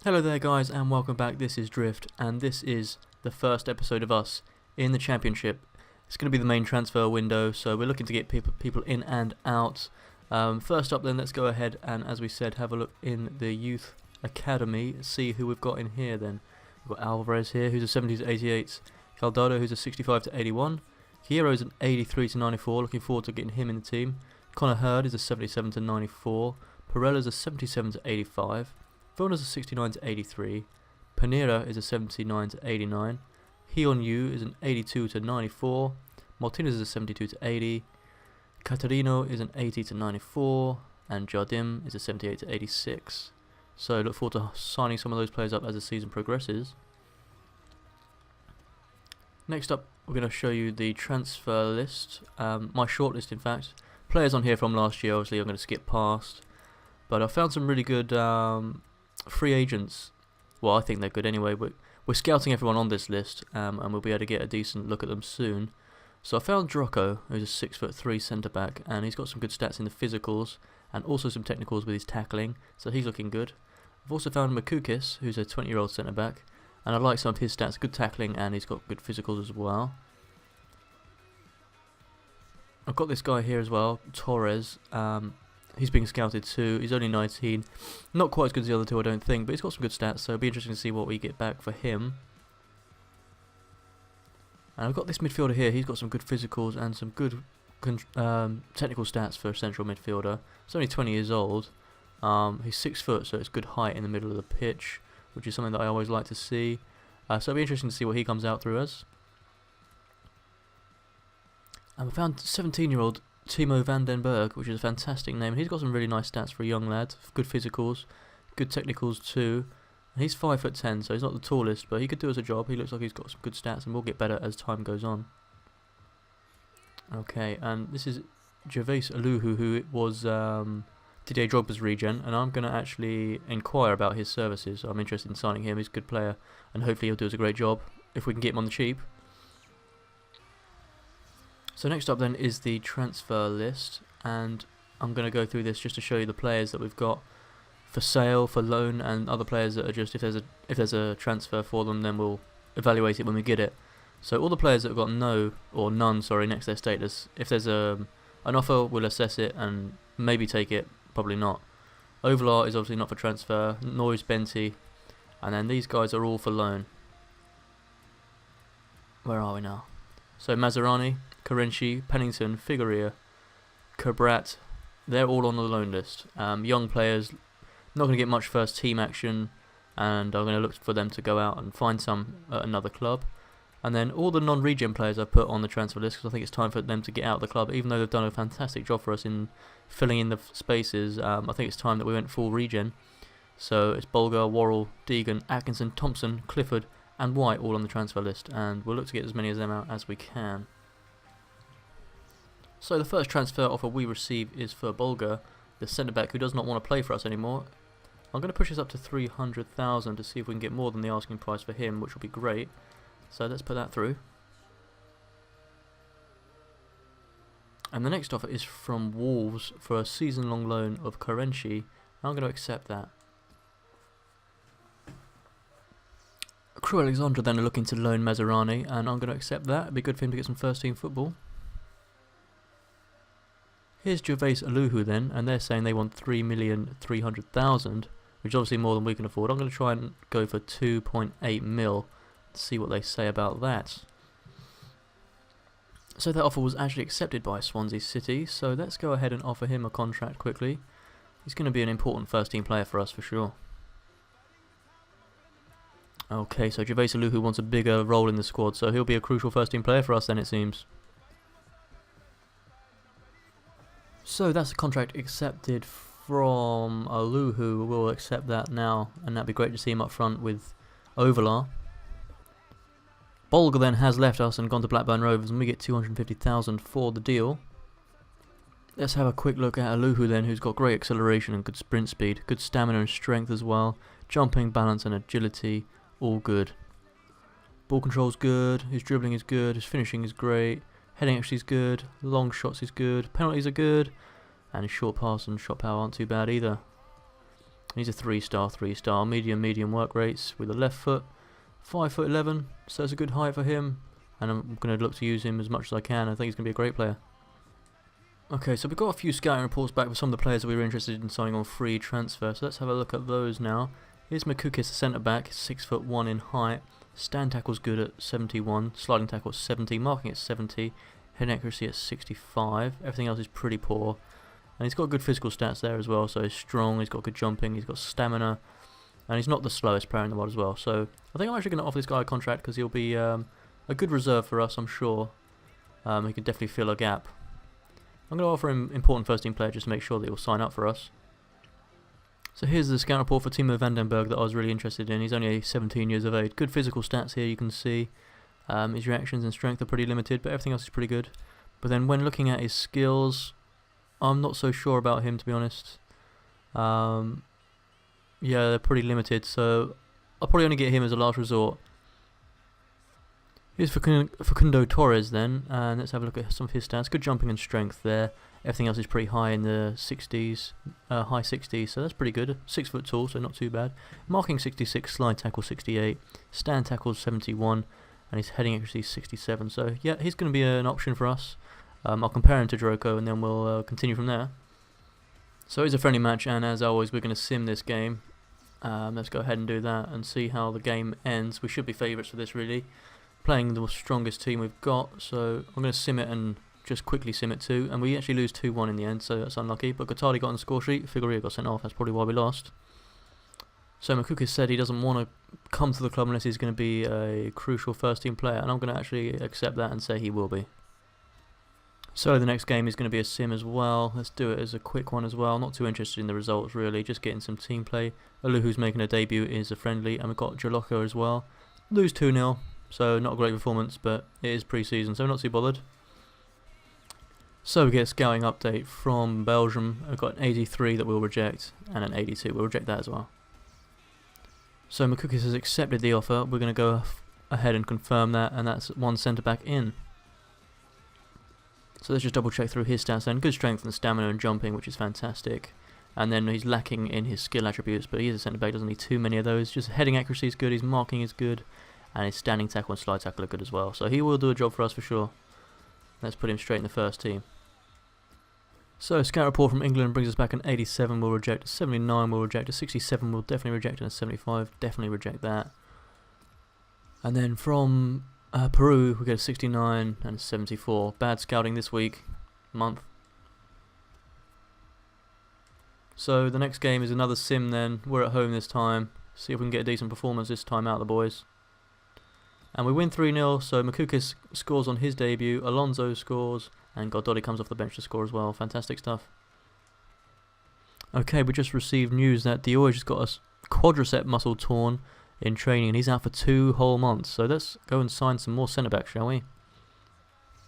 Hello there guys and welcome back. This is Drift and this is the first episode of us in the championship. It's going to be the main transfer window, so we're looking to get people in and out. First up then, let's go ahead and, as we said, have a look in the youth academy, see who we've got in here then. We've got Alvarez here, who's a 70 to 88, Caldado, who's a 65 to 81, Hiero's an 83 to 94, looking forward to getting him in the team. Connor Hurd is a 77 to 94, Perella's a 77 to 85, Vilna's a 69 to 83, Panera is a 79 to 89, Hyun Yu is an 82 to 94, Martinez is a 72 to 80, Catarino is an 80 to 94, and Jardim is a 78 to 86. So look forward to signing some of those players up as the season progresses. Next up, we're going to show you the transfer list, my shortlist in fact. Players on here from last year, obviously I'm going to skip past, but I found some really good free agents. Well, I think they're good anyway. We're scouting everyone on this list, and we'll be able to get a decent look at them soon. So I found Drocco, who's a 6'3" centre back, and he's got some good stats in the physicals and also some technicals with his tackling, so he's looking good. I've also found Makukis, who's a 20-year-old centre back, and I like some of his stats, good tackling, and he's got good physicals as well. I've got this guy here as well, Torres. He's being scouted too. He's only 19, not quite as good as the other two, I don't think, but he's got some good stats, so it'll be interesting to see what we get back for him. And I've got this midfielder here. He's got some good physicals and some good technical stats for a central midfielder. He's only 20 years old. He's 6 foot, so it's good height in the middle of the pitch, which is something that I always like to see. So it'll be interesting to see what he comes out through as. And I found 17-year-old Timo van den Berg, which is a fantastic name. He's got some really nice stats for a young lad. Good physicals, good technicals too. And he's 5'10", so he's not the tallest, but he could do us a job. He looks like he's got some good stats, and will get better as time goes on. Okay, and this is Gervais Aluhu, who was Didier Drogba's regen, and I'm going to actually inquire about his services. So I'm interested in signing him. He's a good player, and hopefully he'll do us a great job if we can get him on the cheap. So next up then is the transfer list, and I'm going to go through this just to show you the players that we've got for sale, for loan, and other players that are just, if there's a transfer for them, then we'll evaluate it when we get it. So all the players that have got no, or none, sorry, next to their status, if there's an offer, we'll assess it and maybe take it, probably not. Ovalar is obviously not for transfer, Noise, Benti, and then these guys are all for loan. Where are we now? So Maserani, Karenchi, Pennington, Figueria, Cabrat, they're all on the loan list. Young players, not going to get much first team action, and I'm going to look for them to go out and find some at another club. And then all the non-regen players I put on the transfer list, because I think it's time for them to get out of the club, even though they've done a fantastic job for us in filling in the spaces. I think it's time that we went full regen. So it's Bolger, Worrell, Deegan, Atkinson, Thompson, Clifford and White all on the transfer list, and we'll look to get as many of them out as we can. So the first transfer offer we receive is for Bolger, the centre-back who does not want to play for us anymore. I'm going to push this up to 300,000 to see if we can get more than the asking price for him, which will be great. So let's put that through. And the next offer is from Wolves for a season-long loan of Karenchi. I'm going to accept that. Crew Alexandra then are looking to loan Maserani, and I'm going to accept that. It'd be good for him to get some first-team football. Here's Gervais Aluhu then, and they're saying they want 3,300,000, which is obviously more than we can afford. I'm going to try and go for 2.8 mil to see what they say about that. So that offer was actually accepted by Swansea City, so let's go ahead and offer him a contract quickly. He's going to be an important first-team player for us for sure. Okay, so Gervais Aluhu wants a bigger role in the squad, so he'll be a crucial first-team player for us then, it seems. So that's the contract accepted from Aluhu. We'll accept that now, and that'd be great to see him up front with Ovalar. Bolger then has left us and gone to Blackburn Rovers, and we get 250,000 for the deal. Let's have a quick look at Aluhu then, who's got great acceleration and good sprint speed, good stamina and strength as well, jumping, balance and agility, all good. Ball control's good, his dribbling is good, his finishing is great, heading actually is good, long shots is good, penalties are good, and his short pass and shot power aren't too bad either. He's a 3-star, medium work rates with a left foot, 5'11", so it's a good height for him, and I'm going to look to use him as much as I can. I think he's going to be a great player. Okay, so we've got a few scouting reports back with some of the players that we were interested in signing on free transfer, so let's have a look at those now. Here's Makukis, centre back, 6'1" in height, stand tackle's good at 71, sliding tackle at 70, marking at 70, head accuracy at 65, everything else is pretty poor. And he's got good physical stats there as well, so he's strong, he's got good jumping, he's got stamina, and he's not the slowest player in the world as well. So I think I'm actually going to offer this guy a contract because he'll be a good reserve for us, I'm sure. He can definitely fill a gap. I'm going to offer him important first team player just to make sure that he'll sign up for us. So here's the scout report for Timo Vandenberg that I was really interested in. He's only 17 years of age. Good physical stats here, you can see. His reactions and strength are pretty limited, but everything else is pretty good. But then when looking at his skills, I'm not so sure about him, to be honest. Yeah, they're pretty limited, so I'll probably only get him as a last resort. Here's Facundo Torres then, and let's have a look at some of his stats. Good jumping and strength there. Everything else is pretty high in the 60s, high 60s, so that's pretty good. 6 foot tall, so not too bad. Marking 66, slide tackle 68, stand tackle 71, and his heading accuracy 67. So yeah, he's going to be an option for us. I'll compare him to Droko, and then we'll continue from there. So it's a friendly match, and as always, we're going to sim this game. Let's go ahead and do that and see how the game ends. We should be favourites for this, really. Playing the strongest team we've got, so I'm going to sim it and just quickly sim it too. And we actually lose 2-1 in the end, so that's unlucky. But Gotardi got on the score sheet, Figueroa got sent off, that's probably why we lost. So Makukis said he doesn't want to come to the club unless he's going to be a crucial first team player, and I'm going to actually accept that and say he will be. So the next game is going to be a sim as well. Let's do it as a quick one as well. Not too interested in the results really, just getting some team play. Alu, who's making a debut, is a friendly, and we've got Jaloko as well. Lose 2-0, so not a great performance, but it is pre-season, so not too bothered. So we get a scouting update from Belgium. We've got an 83 that we'll reject, and an 82. We'll reject that as well. So Makukis has accepted the offer. We're going to go ahead and confirm that, and that's one centre back in. So let's just double check through his stats then. Good strength and stamina and jumping, which is fantastic. And then he's lacking in his skill attributes, but he's a centre back, doesn't need too many of those. Just heading accuracy is good, his marking is good, and his standing tackle and slide tackle are good as well. So he will do a job for us for sure. Let's put him straight in the first team. So scout report from England brings us back an 87 we'll reject, a 79 we'll reject, a 67 we'll definitely reject, and a 75 definitely reject that. And then from Peru we get a 69 and a 74. Bad scouting this month. So the next game is another sim then. We're at home this time. See if we can get a decent performance this time out of the boys. And we win 3-0, so Makukis scores on his debut, Alonso scores, and Godotti comes off the bench to score as well. Fantastic stuff. Okay, we just received news that Dior just got a quadricep muscle torn in training, and he's out for 2 whole months. So let's go and sign some more centre-backs, shall we?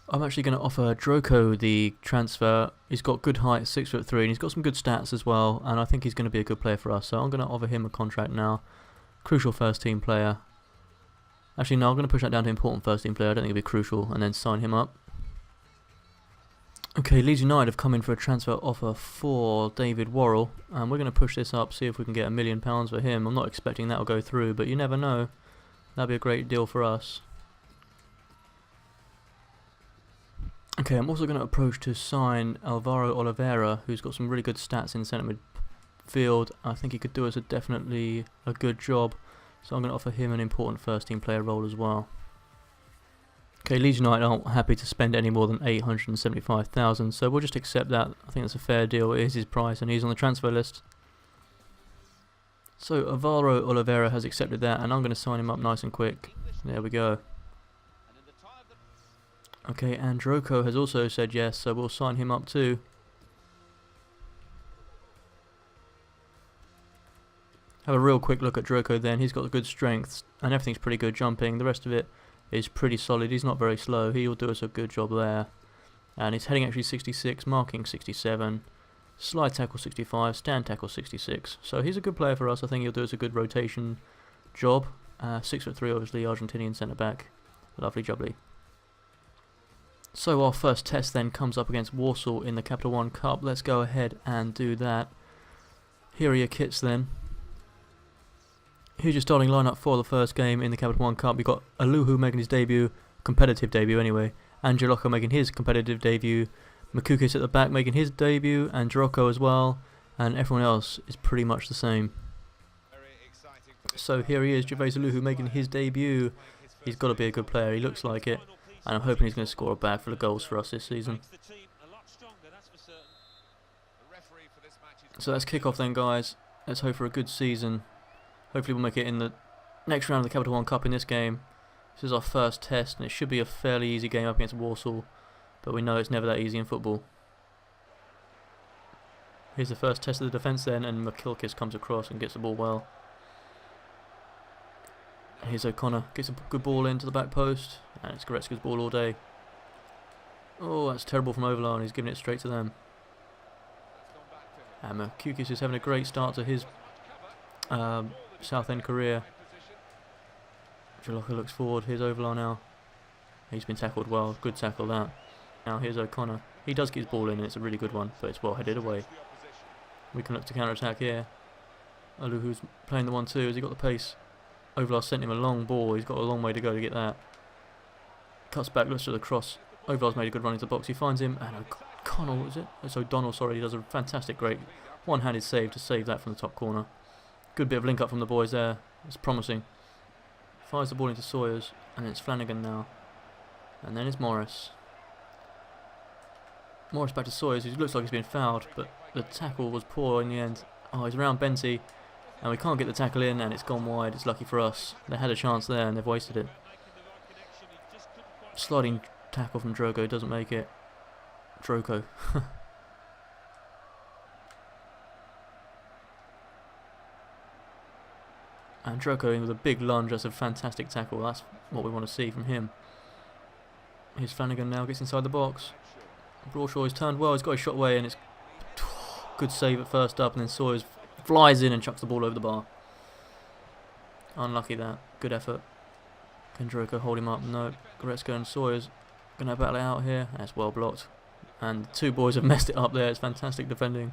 I'm actually going to offer Droko the transfer. He's got good height, 6'3", and he's got some good stats as well, and I think he's going to be a good player for us. So I'm going to offer him a contract now. Crucial first-team player. Actually, no, I'm going to push that down to important first-team player. I don't think it'll be crucial, and then sign him up. Okay, Leeds United have come in for a transfer offer for David Worrell, and we're going to push this up, see if we can get £1 million for him. I'm not expecting that will go through, but you never know. That'd be a great deal for us. Okay, I'm also going to approach to sign Alvaro Oliveira, who's got some really good stats in centre midfield. I think he could do us definitely a good job, so I'm going to offer him an important first-team player role as well. Okay, Leeds United aren't happy to spend any more than $875,000, so we'll just accept that. I think that's a fair deal. It is his price, and he's on the transfer list. So Alvaro Oliveira has accepted that, and I'm going to sign him up nice and quick. There we go. Okay, and Droko has also said yes, so we'll sign him up too. Have a real quick look at Droko then. He's got good strength, and everything's pretty good jumping. The rest of it is pretty solid. He's not very slow. He'll do us a good job there. And he's heading actually 66, marking 67, slide tackle 65, stand tackle 66. So he's a good player for us. I think he'll do us a good rotation job. 6'3", obviously, Argentinian centre back. Lovely jubbly. So our first test then comes up against Warsaw in the Capital One Cup. Let's go ahead and do that. Here are your kits then. Here's your starting lineup for the first game in the Capital One Cup. We've got Aluhu making his debut, competitive debut anyway. Angeloko making his competitive debut. Makukis at the back making his debut, and Jaroko as well. And everyone else is pretty much the same. So here he is, Gervais Aluhu making his debut. He's got to be a good player, he looks like it. And I'm hoping he's going to score a bag full of goals for us this season. So let's kick off then, guys. Let's hope for a good season. Hopefully we'll make it in the next round of the Capital One Cup in this game. This is our first test, and it should be a fairly easy game up against Warsaw. But we know it's never that easy in football. Here's the first test of the defence then, and Makilkis comes across and gets the ball well. Here's O'Connor, gets a good ball into the back post, and it's Goretzka's ball all day. Oh, that's terrible from Overlar, and he's giving it straight to them. And Makukis is having a great start to his South End career. Jalocka looks forward, here's Overlar now. He's been tackled well, good tackle that. Now here's O'Connor. He does get his ball in, and it's a really good one, but it's well headed away. We can look to counter-attack here. Aluhu's playing the 1-2, has he got the pace? Overlar sent him a long ball, he's got a long way to go to get that. Cuts back, looks to the cross. Overlar's made a good run into the box, he finds him, and O'Connell, is it? It's O'Donnell, sorry, he does a fantastic, great one-handed save to save that from the top corner. Good bit of link up from the boys there, it's promising. Fires the ball into Sawyers, and it's Flanagan now. And then it's Morris. Morris back to Sawyers, who looks like he's been fouled, but the tackle was poor in the end. Oh, he's around Benty, and we can't get the tackle in, and it's gone wide. It's lucky for us. They had a chance there, and they've wasted it. Sliding tackle from Drogo, doesn't make it. Drogo. And Drogo in with a big lunge, that's a fantastic tackle. That's what we want to see from him. Here's Flanagan now, gets inside the box. Bradshaw has turned well, he's got his shot away, and it's good save at first up, and then Sawyers flies in and chucks the ball over the bar. Unlucky that, good effort. Can Drogo hold him up? No. Goretzka and Sawyers gonna battle it out here. That's well blocked. And the two boys have messed it up there, it's fantastic defending.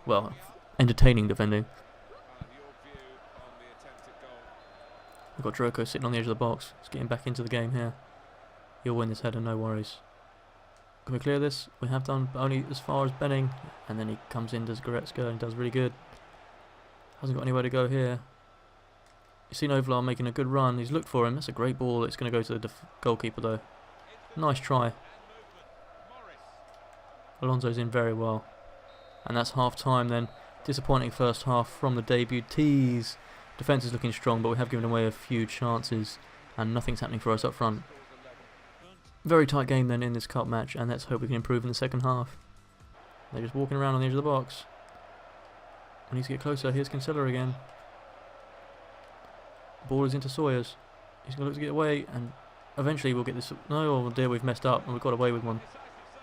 Well, entertaining defending. We've got Drogo sitting on the edge of the box. He's getting back into the game here. He'll win this header, no worries. Can we clear this? We have done, but only as far as Benning. And then he comes in, does Goretzka, and does really good. Hasn't got anywhere to go here. You've seen Overlar making a good run. He's looked for him. That's a great ball. It's going to go to the goalkeeper though. Nice try. Alonso's in very well. And that's half time then. Disappointing first half from the debutees. Defence is looking strong, but we have given away a few chances, and nothing's happening for us up front. Very tight game then in this cup match, and let's hope we can improve in the second half. They're just walking around on the edge of the box. We need to get closer. Here's Kinsella again. Ball is into Sawyers. He's going to look to get away, and eventually we'll get this. No, oh dear, we've messed up, and we've got away with one.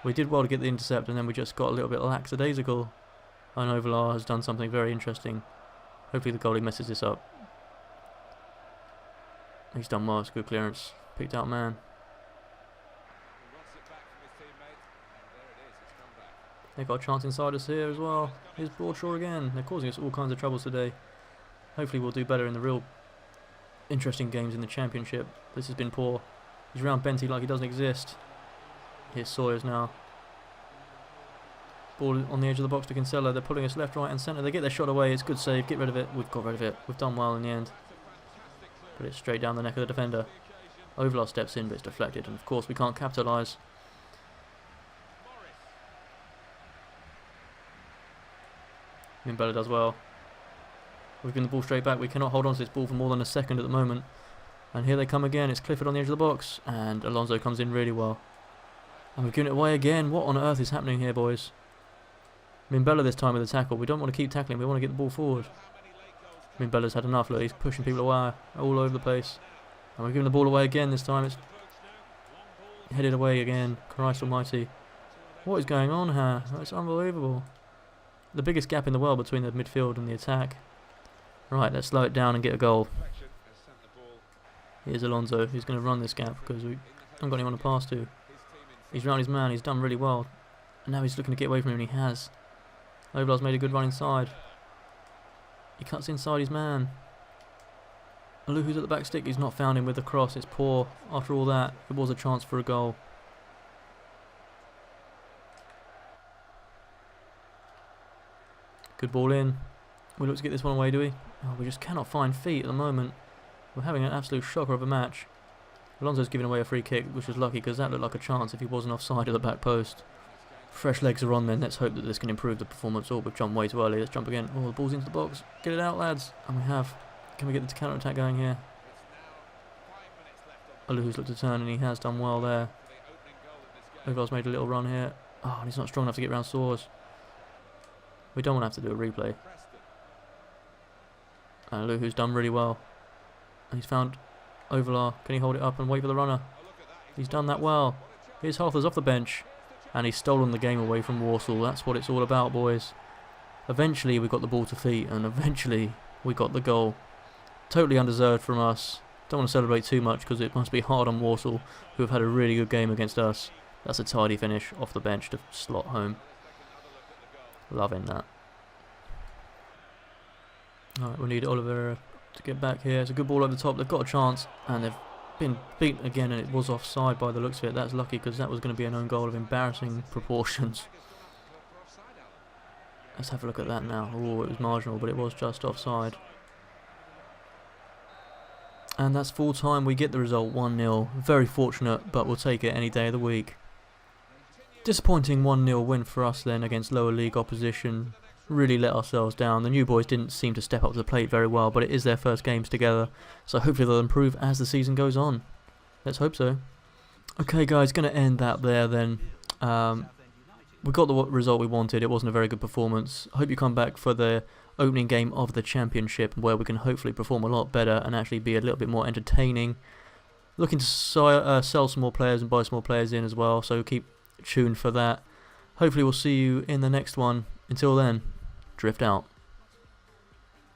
We did well to get the intercept, and then we just got a little bit lackadaisical. And Overlar has done something very interesting. Hopefully the goalie messes this up. He's done well, it's good clearance. Picked out man. They've got a chance inside us here as well. Here's Bradshaw again. They're causing us all kinds of troubles today. Hopefully we'll do better in the real interesting games in the Championship. This has been poor. He's around Benty like he doesn't exist. Here's Sawyers now. Ball on the edge of the box to Kinsella. They're pulling us left, right and centre. They get their shot away. It's a good save. Get rid of it. We've got rid of it. We've done well in the end. Put it straight down the neck of the defender. Overlar steps in, but it's deflected. And of course we can't capitalise. Mimbella does well. We've given the ball straight back. We cannot hold on to this ball for more than a second at the moment. And here they come again. It's Clifford on the edge of the box. And Alonso comes in really well. And we've given it away again. What on earth is happening here, boys? Mimbella this time with the tackle. We don't want to keep tackling. We want to get the ball forward. Mimbella's had enough. Look, he's pushing people away all over the place. And we're giving the ball away again this time. It's headed away again. Christ almighty. What is going on here? It's unbelievable. The biggest gap in the world between the midfield and the attack. Right, let's slow it down and get a goal. Here's Alonso. He's going to run this gap because we haven't got anyone to pass to. He's round his man. He's done really well. And now he's looking to get away from him, and he has. Overlar's made a good run inside. He cuts inside his man. Aluhu's at the back stick. He's not found him with the cross. It's poor. After all that, it was a chance for a goal. Good ball in. We look to get this one away, do we? Oh, we just cannot find feet at the moment. We're having an absolute shocker of a match. Alonso's giving away a free kick, which was lucky because that looked like a chance if he wasn't offside at the back post. Fresh legs are on then. Let's hope that this can improve the performance. Oh, we've jumped way too early. Let's jump again. Oh, the ball's into the box. Get it out, lads. And we have. Can we get the counter-attack going here? Aluhu's looked to turn and he has done well there. Oval's made a little run here. Oh, and he's not strong enough to get round Soares. We don't want to have to do a replay. And Aluhu's done really well. And he's found Ovalar. Can he hold it up and wait for the runner? He's done that well. Here's Halfers off the bench. And he's stolen the game away from Warsaw. That's what it's all about, boys. Eventually we got the ball to feet. And eventually we got the goal. Totally undeserved from us. Don't want to celebrate too much because it must be hard on Warsaw, who have had a really good game against us. That's a tidy finish off the bench to slot home. Loving that. Alright, we need Oliveira to get back here. It's a good ball over the top. They've got a chance and they've been beaten again, and it was offside by the looks of it. That's lucky because that was going to be an own goal of embarrassing proportions. Let's have a look at that now. Oh, it was marginal, but it was just offside. And that's full time. We get the result 1-0. Very fortunate, but we'll take it any day of the week. Disappointing 1-0 win for us then against lower league opposition. Really let ourselves down. The new boys didn't seem to step up to the plate very well, but it is their first games together, so hopefully they'll improve as the season goes on. Let's hope so. Okay guys, going to end that there then. We got the result we wanted. It wasn't a very good performance. I hope you come back for the opening game of the championship, where we can hopefully perform a lot better and actually be a little bit more entertaining. Looking to sell some more players and buy some more players in as well, so keep tuned for that. Hopefully we'll see you in the next one. Until then, drift out.